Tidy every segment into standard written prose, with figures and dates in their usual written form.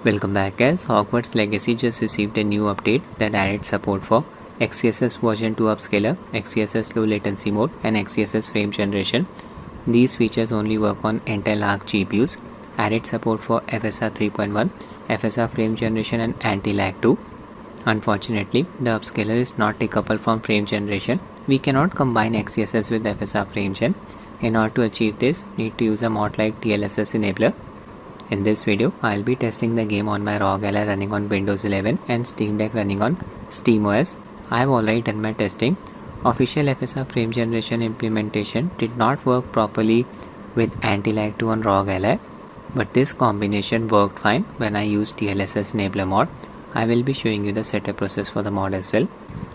Welcome back guys. Hogwarts Legacy just received a new update that added support for XeSS version 2 upscaler, XeSS low latency mode and XeSS frame generation. These features only work on AntiLag GPUs. Added support for FSR 3.1, FSR Frame Generation and AntiLag 2. Unfortunately, the upscaler is not decoupled from frame generation. We cannot combine XeSS with FSR Frame Gen. In order to achieve this, need to use a mod like DLSS enabler. In this video, I'll be testing the game on my Rog Ally running on Windows 11 and Steam Deck running on SteamOS. I have already done my testing. Official FSR frame generation implementation did not work properly with AntiLag 2 on Rog Ally, but this combination worked fine when I used DLSS enabler mod. I will be showing you the setup process for the mod as well.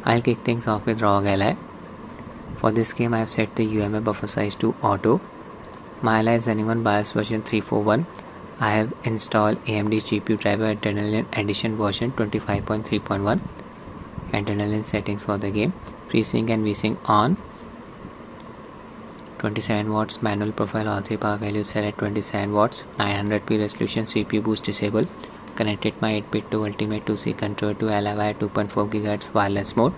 I'll kick things off with Rog Ally. For this game, I have set the UMA buffer size to auto. My Ally is running on BIOS version 3.1. I have installed AMD GPU driver Adrenaline Edition version 25.3.1. Adrenaline settings for the game. FreeSync and VSync on. 27 watts manual profile, all 3 power values set at 27 watts. 900p resolution, CPU boost disabled. Connected my 8-bit to Ultimate 2C controller to Ally via 2.4 GHz wireless mode.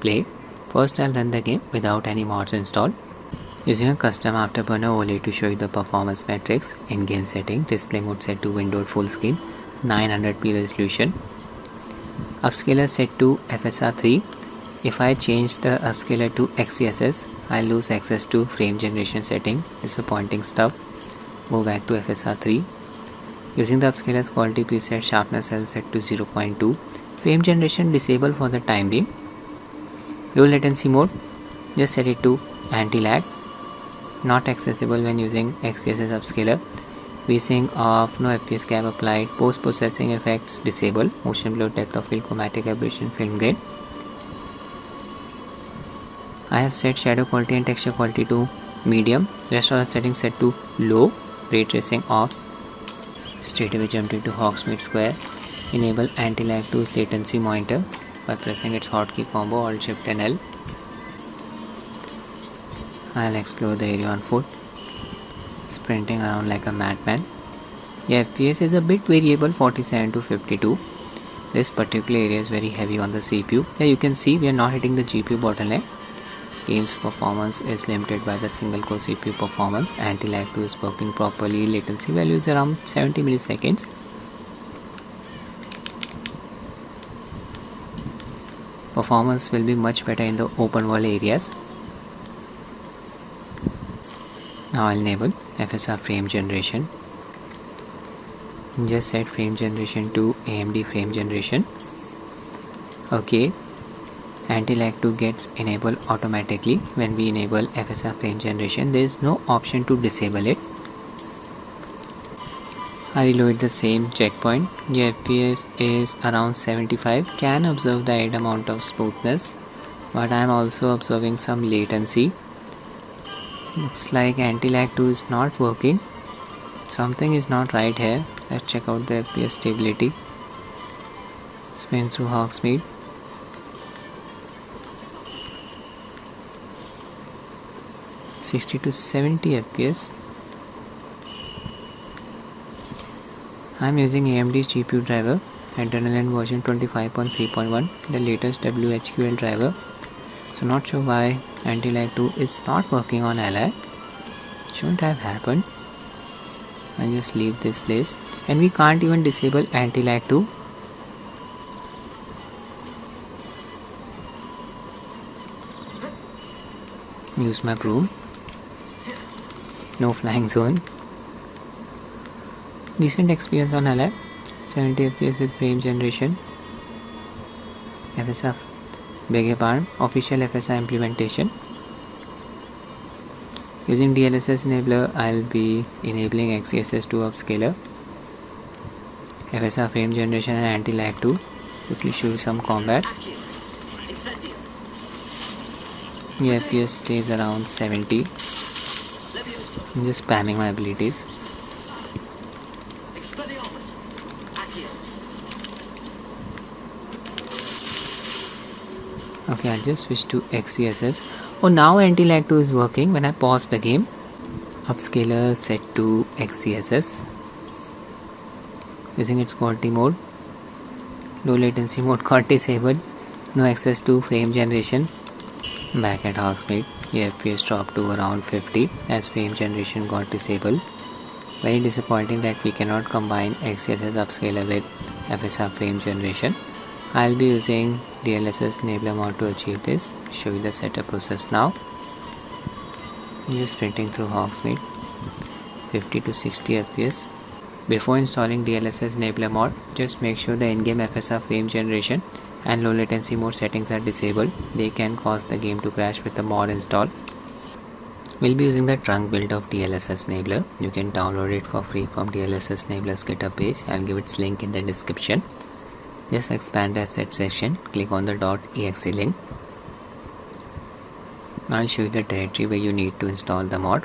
Play. First I'll run the game without any mods installed. Using a custom Afterburner overlay to show you the performance metrics. In-game setting, display mode set to windowed full screen, 900p resolution. Upscaler set to FSR 3. If I change the upscaler to XeSS, I lose access to frame generation setting. Disappointing stuff. Go back to FSR 3. Using the upscaler's quality preset, sharpness L set to 0.2. Frame generation disabled for the time being. Low latency mode, just set it to AntiLag. Not accessible when using XeSS upscaler. VSync off, no FPS cap applied. Post processing effects disabled. Motion blur, depth of field, chromatic aberration, film grain. I have set shadow quality and texture quality to medium. Rest of the settings set to low. Ray tracing off. Straight away jumped into Hogsmeade Square. Enable AntiLag 2 latency monitor by pressing its hotkey combo Alt Shift and L. I'll explore the area on foot, sprinting around like a madman. The FPS is a bit variable, 47 to 52. This particular area is very heavy on the CPU. Here you can see we are not hitting the GPU bottleneck. Game's performance is limited by the single core CPU performance. AntiLag 2 is working properly. Latency value is around 70 milliseconds. Performance will be much better in the open world areas. Now I'll enable FSR frame generation. Just set frame generation to AMD frame generation. Okay. AntiLag 2 gets enabled automatically when we enable FSR frame generation. There is no option to disable it. I reload the same checkpoint. The FPS is around 75. Can observe the added amount of smoothness, but I am also observing some latency. Looks like AntiLag 2 is not working. Something is not right here. Let's check out the FPS stability. Spin through Hogsmeade. $60 to 70 FPS. I'm using AMD GPU driver, Adrenaline version 25.3.1, the latest WHQL driver. So not sure why AntiLag 2 is not working on Ally. Shouldn't have happened. I'll just leave this place. And we can't even disable AntiLag 2. Use my broom. No flying zone. Decent experience on Ally. 70 FPS with frame generation. FSR, beg your pardon, official FSR implementation. Using DLSS enabler, I'll be enabling XeSS to upscaler. FSR frame generation and AntiLag 2. Quickly show you some combat. The FPS stays around 70. I'm just spamming my abilities. Okay, I'll just switch to XeSS. Oh, now AntiLag 2 is working when I pause the game. Upscaler set to XeSS. using its quality mode. Low latency mode got disabled. No access to frame generation. Back at Hogsmeade, the FPS dropped to around 50 as frame generation got disabled. Very disappointing that we cannot combine XeSS upscaler with FSR frame generation. I'll be using DLSS enabler mod to achieve this. Show you the setup process now. Just sprinting through Hogsmeade, 50 to 60 FPS. Before installing DLSS enabler mod, just make sure the in-game FSR frame generation and low latency mode settings are disabled. They can cause the game to crash with the mod installed. We'll be using the trunk build of DLSS enabler. You can download it for free from DLSS enabler's GitHub page. I'll give its link in the description. Just expand the asset section, click on the .exe link. I'll show you the directory where you need to install the mod.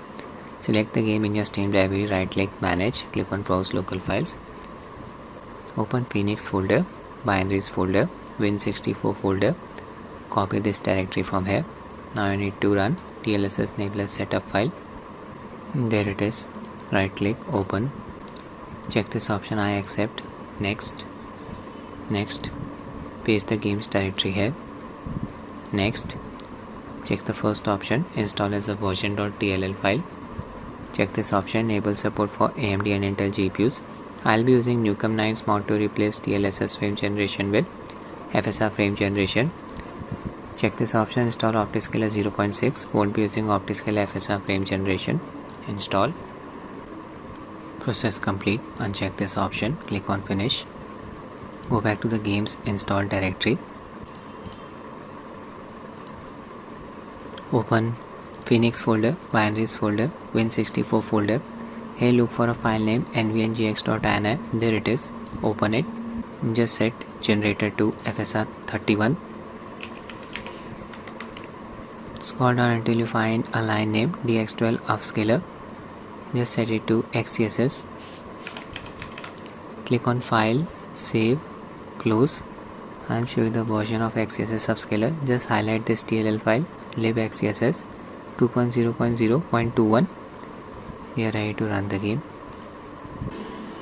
Select the game in your Steam library, right click, manage, click on browse local files. Open Phoenix folder, binaries folder, Win64 folder. Copy this directory from here. Now you need to run DLSS enabler setup file. There it is. Right click, open. Check this option, I accept. Next. Next. Paste the game's directory here. Next. Check the first option, install as a version.dll file. Check this option, enable support for AMD and Intel GPUs. I'll be using Newcomb 9's mod to replace DLSS frame generation with FSR frame generation. Check this option, install Optiscaler 0.6. Won't be using Optiscaler FSR frame generation. Install. Process complete. Uncheck this option, click on finish. Go back to the game's install directory. Open Phoenix folder, binaries folder, Win64 folder. Here look for a file name nvngx.ini. There it is. Open it. Just set generator to FSR 31. Scroll down until you find a line named DX12 upscaler. Just set it to XeSS. Click on file, save, close. I'll show you the version of XeSS upscaler. Just highlight this DLL file, libxeSS 2.0.0.21. We are ready to run the game.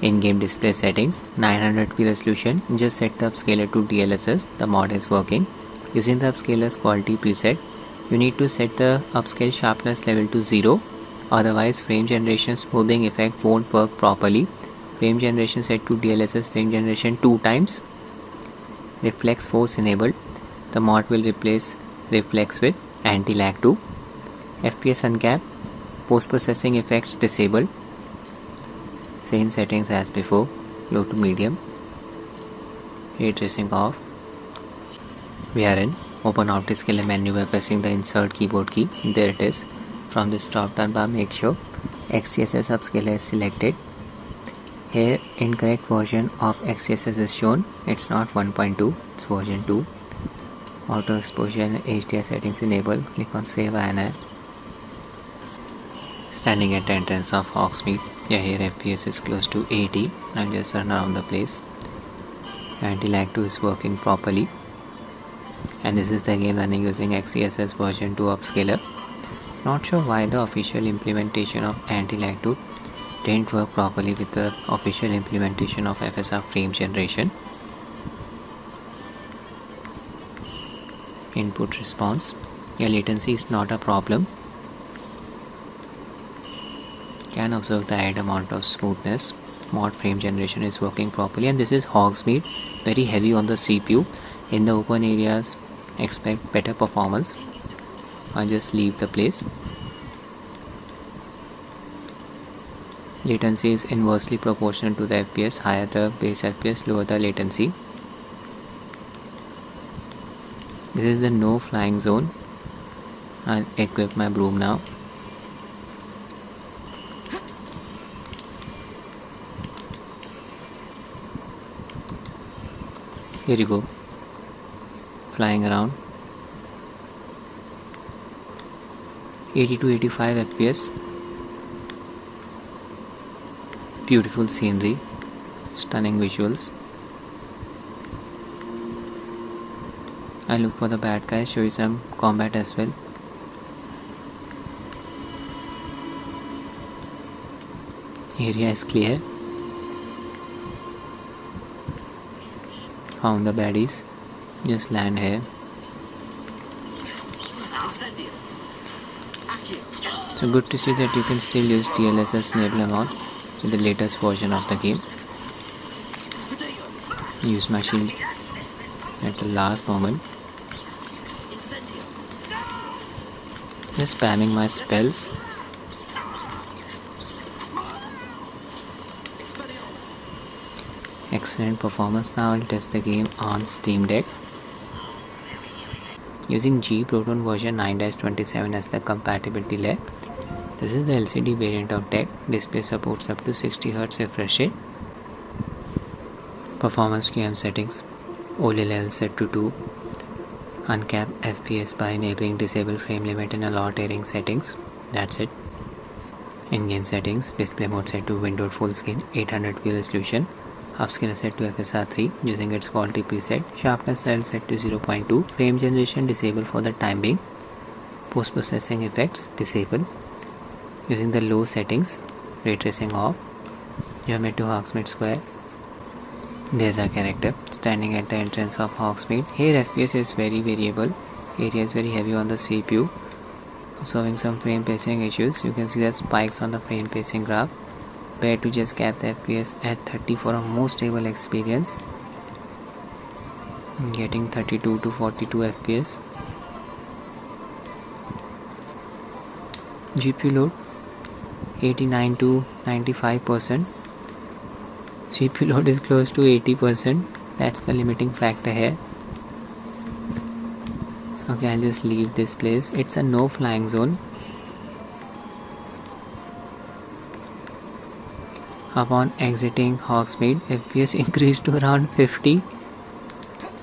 In-game display settings, 900p resolution. Just set the upscaler to DLSS. The mod is working. Using the upscaler's quality preset, you need to set the upscale sharpness level to 0. Otherwise, frame generation smoothing effect won't work properly. Frame generation set to DLSS frame generation 2 times. Reflex force enabled. The mod will replace reflex with AntiLag 2. FPS uncap. Post-processing effects disabled. Same settings as before. Low to medium. Ray tracing off. We are in. Open Optiscaler menu by pressing the insert keyboard key. There it is. From this drop down bar, make sure XeSS upscaler is selected. Here incorrect version of XeSS is shown. It's not 1.2, it's version 2. Auto exposure and HDR settings enabled. Click on save INI. Standing at the entrance of Hogsmeade. Yeah, here FPS is close to 80. I'll just run around the place. AntiLag 2 is working properly. And this is the game running using XeSS version 2 upscaler. Not sure why the official implementation of AntiLag 2 didn't work properly with the official implementation of FSR frame generation. Input response. Yeah, latency is not a problem. Can observe the added amount of smoothness. Mod frame generation is working properly, and this is Hogsmeade, very heavy on the CPU. In the open areas, expect better performance. I'll just leave the place. Latency is inversely proportional to the FPS. Higher the base FPS, lower the latency. This is the no flying zone. I'll equip my broom now. Here you go. Flying around. 80 to 85 FPS. Beautiful scenery. Stunning visuals. I look for the bad guys, show you some combat as well. Area is clear. Found the baddies. Just land here. So good to see that you can still use DLSS enable mode with the latest version of the game. Use my shield at the last moment. Just spamming my spells. Excellent performance. Now I'll test the game on Steam Deck. Using G Proton version 9-27 as the compatibility lag. This is the LCD variant of deck. Display supports up to 60Hz refresh rate. Performance game settings. OLED level set to 2. Uncap FPS by enabling disable frame limit and allow tearing settings. That's it. In-game settings. Display mode set to windowed full screen 800p resolution. Upscaler set to FSR 3 using its quality preset. Sharpness level set to 0.2. Frame generation disabled for the time being. Post-processing effects disabled. Using the low settings. Ray tracing off. Geometry Hogsmeade Square. There's a character standing at the entrance of Hogsmeade. Here FPS is very variable. Area is very heavy on the CPU. Observing some frame pacing issues. You can see the spikes on the frame pacing graph. Better to just cap the FPS at 30 for a more stable experience. Getting 32 to 42 FPS. GPU load 89 to 95%. CPU load is close to 80%. That's the limiting factor here. Okay, I'll just leave this place. It's a no flying zone. Upon exiting Hogsmeade, FPS increased to around 50.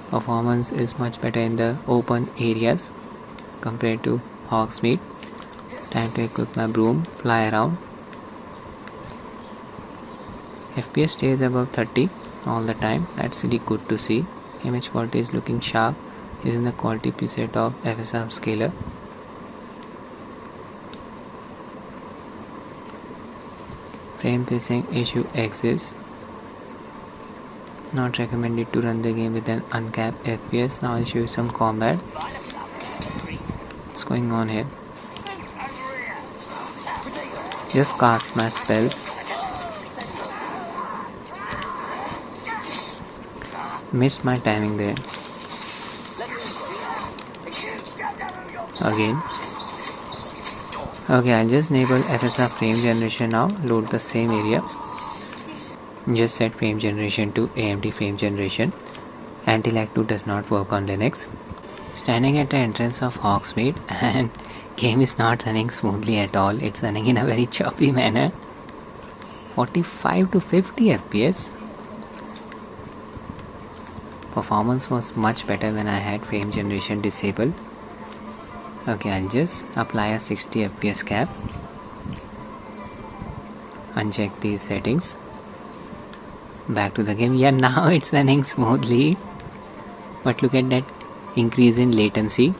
Performance is much better in the open areas compared to Hogsmeade. Time to equip my broom, fly around. FPS stays above 30 all the time. That's really good to see. Image quality is looking sharp using the quality preset of FSR Scaler. Frame pacing issue exists. Not recommended to run the game with an uncapped FPS. Now I'll show you some combat. What's going on here? Just cast my spells. Missed my timing there. Again. Okay, I'll just enable FSR frame generation now. Load the same area. Just set frame generation to AMD frame generation. AntiLag 2 does not work on Linux. Standing at the entrance of Hogsmeade and game is not running smoothly at all. It's running in a very choppy manner. 45 to 50 FPS. Performance was much better when I had frame generation disabled. Okay, I'll just apply a 60 FPS cap. Uncheck these settings. Back to the game. Yeah, now it's running smoothly. But look at that increase in latency.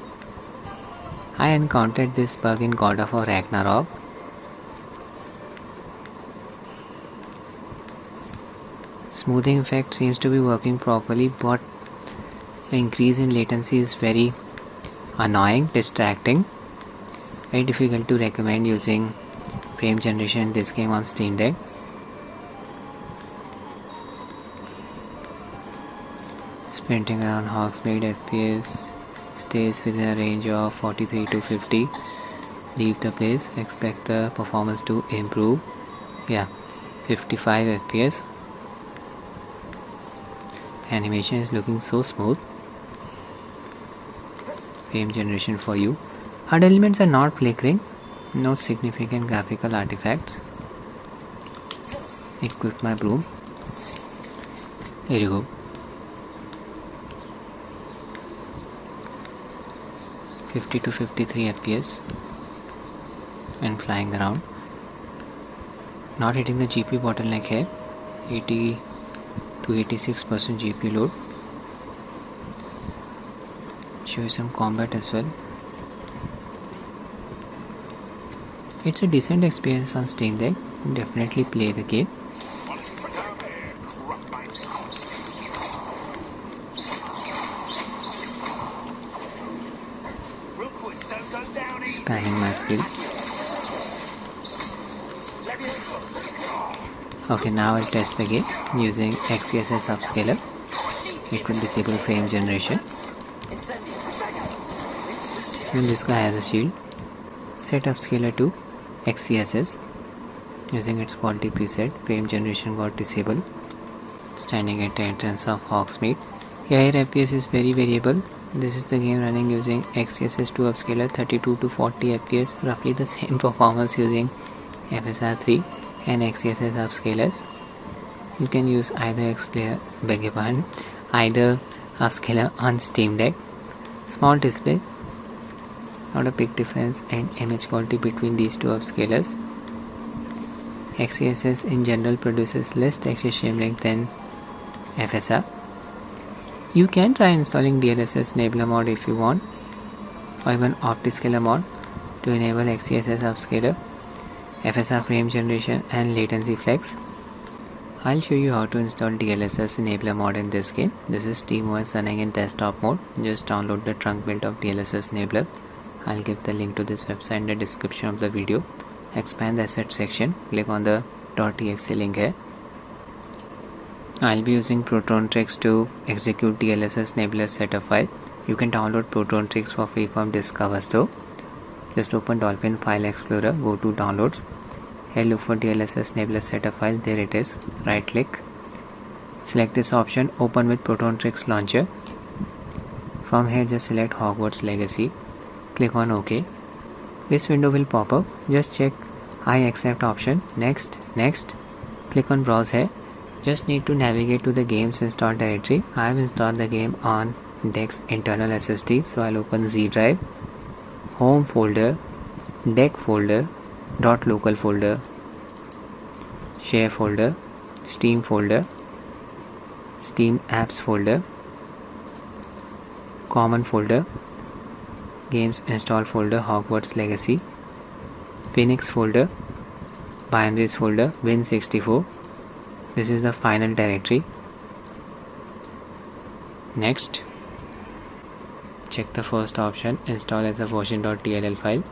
I encountered this bug in God of War Ragnarok. Smoothing effect seems to be working properly, but the increase in latency is very annoying, distracting. Very difficult to recommend using frame generation in this game on Steam Deck. Sprinting around Hogsmeade, FPS stays within a range of 43 to 50. Leave the place, expect the performance to improve. Yeah, 55 FPS. Animation is looking so smooth. Frame generation for you. HUD elements are not flickering. No significant graphical artifacts. Equip my broom. Here you go. $50 to 53 FPS and flying around. Not hitting the GPU bottleneck here. 80 to 86% GPU load. Show you some combat as well. It's a decent experience on Steam Deck. Definitely play the game. behind my screen. Okay, now I'll test the game using XeSS upscaler. It will disable frame generation. And this guy has a shield. Set upscaler to XeSS. Using its quality preset, frame generation got disabled. Standing at the entrance of Hogsmeade. Here FPS is very variable. This is the game running using XeSS 2 upscaler, 32 to 40 FPS, roughly the same performance using FSR 3 and XeSS upscalers. You can use either upscaler on Steam Deck. Small display, not a big difference in image quality between these two upscalers. XeSS in general produces less texture shimmering than FSR. You can try installing DLSS enabler mod if you want, or even Optiscaler mod to enable XeSS upscaler, FSR frame generation and latency flex. I'll show you how to install DLSS enabler mod in this game. This is SteamOS running in desktop mode. Just download the trunk build of DLSS enabler. I'll give the link to this website in the description of the video. Expand the asset section, click on the .exe link here. I'll be using ProtonTricks to execute DLSS enabler setup file. You can download ProtonTricks for free from Discover Store. Just open Dolphin File Explorer, go to Downloads. Here look for DLSS enabler setup file, there it is. Right click. Select this option, open with ProtonTricks launcher. From here just select Hogwarts Legacy. Click on OK. This window will pop up. Just check I accept option. Next. Click on browse here. Just need to navigate to the game's installed directory. I have installed the game on Deck's internal SSD, so I'll open Z drive, home folder, Deck folder, .local folder, share folder, Steam folder, Steam apps folder, common folder, games install folder, Hogwarts Legacy, Phoenix folder, binaries folder, Win64. This is the final directory. Next, check the first option, install as a version.dll file.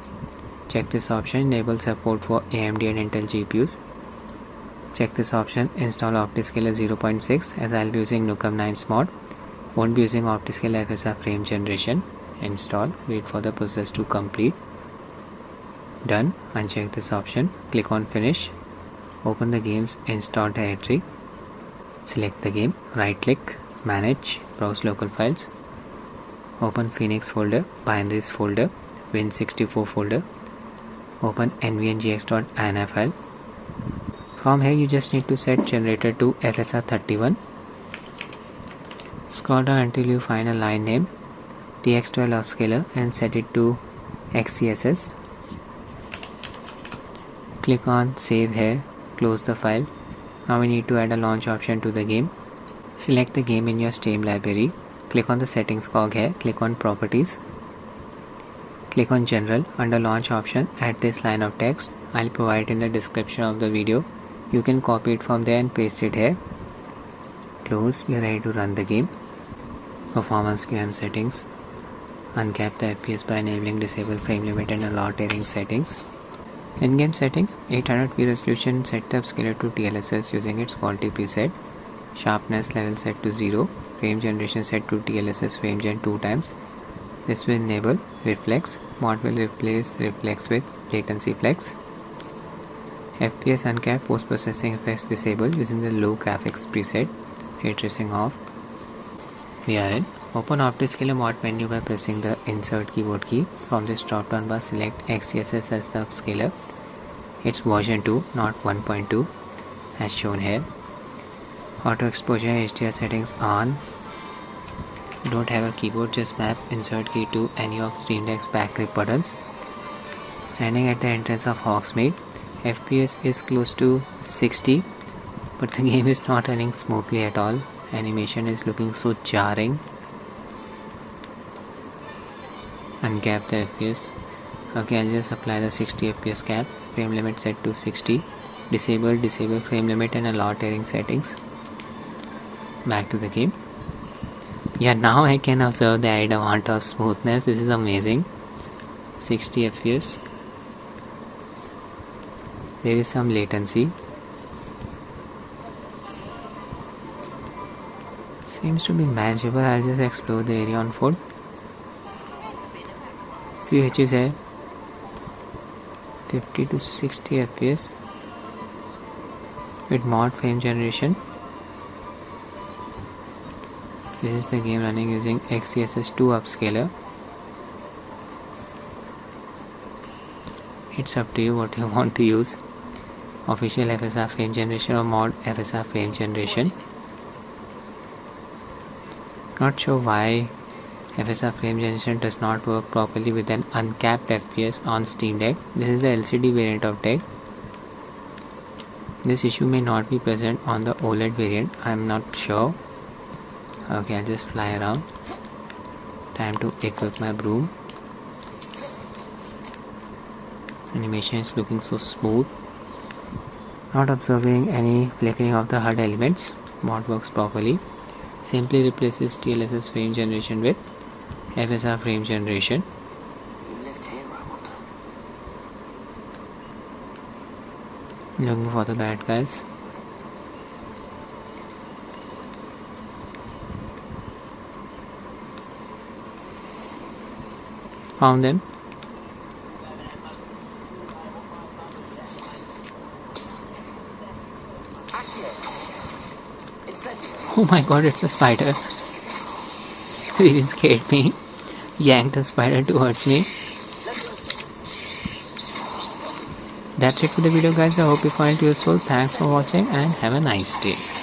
Check this option, enable support for AMD and Intel GPUs. Check this option, install Optiscaler 0.6 as I'll be using Nukem 9's mod. Won't be using Optiscaler FSR frame generation. Install, wait for the process to complete. Done, uncheck this option, click on finish. Open the game's install directory. Select the game, right click, manage, browse local files. Open Phoenix folder, binaries folder, Win64 folder. Open nvngx.ini file. From here you just need to set generator to FSR 31. Scroll down until you find a line name, TX12 upscaler, and set it to XeSS. Click on save here, close the file. Now we need to add a launch option to the game. Select the game in your Steam library. Click on the settings cog here, click on properties. Click on general, under launch option, add this line of text. I'll provide it in the description of the video. You can copy it from there and paste it here. Close, we are ready to run the game. Performance QM settings. Uncap the FPS by enabling disable frame limit and allow tearing settings. In-game settings, 800p resolution, set the upscaler to DLSS using its quality preset. Sharpness level set to 0. Frame generation set to DLSS frame gen 2 times. This will enable reflex. Mod will replace reflex with latency flex. FPS uncap, post-processing effects disabled using the low graphics preset. Ray tracing off. We are in. Open Optiscaler mod menu by pressing the insert keyboard key. From this drop down bar select XeSS as the upscaler. It's version 2, not 1.2 as shown here. Auto exposure HDR settings on. Don't have a keyboard, just map insert key to any of Steam Deck's back grip buttons. Standing at the entrance of Hogsmeade, FPS is close to 60, but the game is not running smoothly at all. Animation is looking so jarring. Uncap the FPS. Okay, I'll just apply the 60 FPS cap. Frame limit set to 60. Disable frame limit and allow tearing settings. Back to the game. Yeah, now I can observe the added amount of smoothness. This is amazing. 60 FPS. There is some latency. Seems to be manageable. I'll just explore the area on foot. Few hitches here. 50 to 60 FPS with mod frame generation. This is the game running using XeSS 2 upscaler. It's up to you what you want to use. Official FSR frame generation or mod FSR frame generation. Not sure why FSR frame generation does not work properly with an uncapped FPS on Steam Deck. This is the LCD variant of deck. This issue may not be present on the OLED variant. I'm not sure. Okay, I'll just fly around. Time to equip my broom. Animation is looking so smooth. Not observing any flickering of the HUD elements. Mod works properly. Simply replaces DLSS frame generation with FSR frame generation. You lived here, I wonder. Looking for the bad guys. Found them. Oh my god, it's a spider. Really scared me. Yanked the spider towards me. That's it for the video, guys. I hope you find it useful. Thanks for watching and have a nice day.